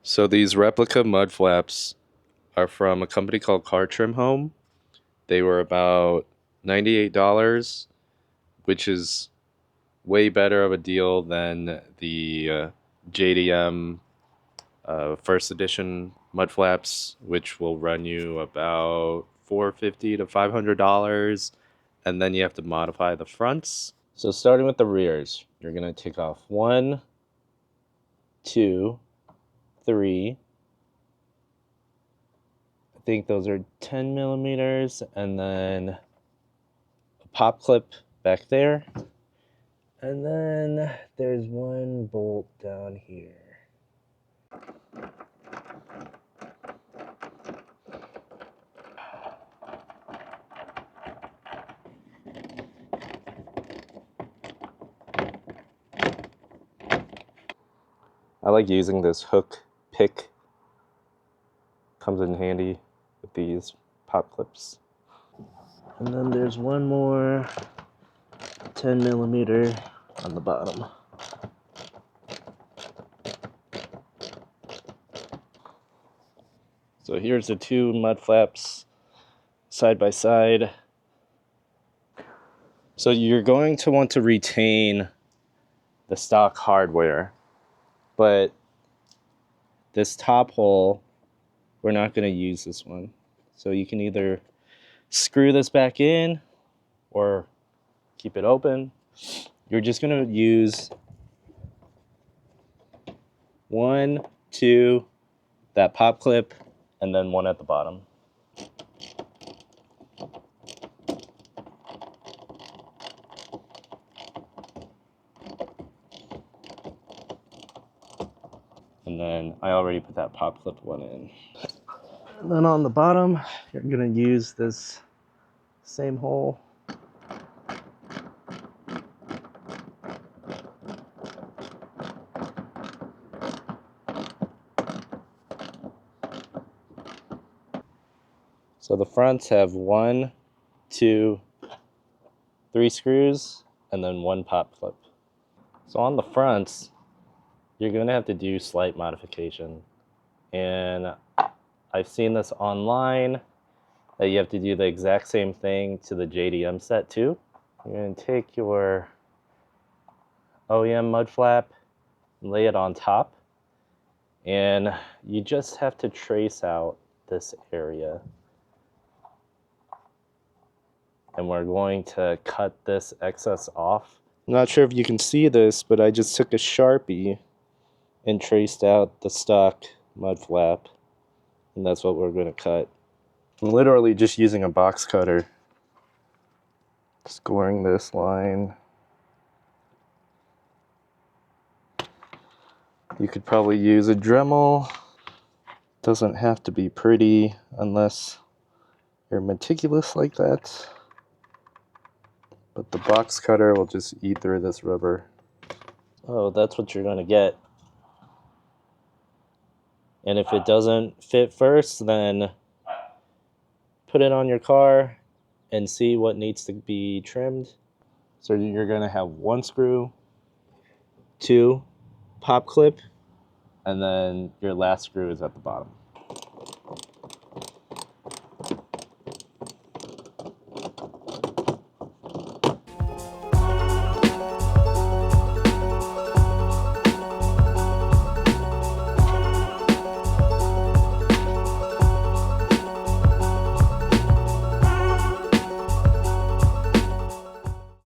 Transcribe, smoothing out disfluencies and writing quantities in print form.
So these replica mud flaps are from a company called CARTRIMHOME. They were about $98, which is way better of a deal than the JDM first edition mud flaps, which will run you about $450 to $500, and then you have to modify the fronts. So starting with the rears, you're gonna take off 1, 2, 3. I think those are 10 millimeters, and then a pop clip back there. And then there's one bolt down here. I like using this hook pick. Comes in handy with these pop clips. And then there's one more 10 millimeter on the bottom. So here's the two mud flaps side by side. So you're going to want to retain the stock hardware, but this top hole, we're not going to use this one. So you can either screw this back in or keep it open. You're just going to use 1, 2, that pop clip, and then one at the bottom. And then I already put that pop clip one in. And then on the bottom, you're gonna use this same hole. So the fronts have 1, 2, 3 screws, and then one pop clip. So on the fronts, you're gonna have to do slight modification. And I've seen this online, that you have to do the exact same thing to the JDM set too. You're gonna take your OEM mud flap, lay it on top, and you just have to trace out this area. And we're going to cut this excess off. I'm not sure if you can see this, but I just took a Sharpie and traced out the stock mud flap, and that's what we're going to cut. I'm literally just using a box cutter, scoring this line. You could probably use a Dremel. Doesn't have to be pretty unless you're meticulous like that. But the box cutter will just eat through this rubber. Oh, that's what you're gonna get. And if it doesn't fit first, then put it on your car and see what needs to be trimmed. So you're gonna have 1 screw, 2 pop clip, and then your last screw is at the bottom.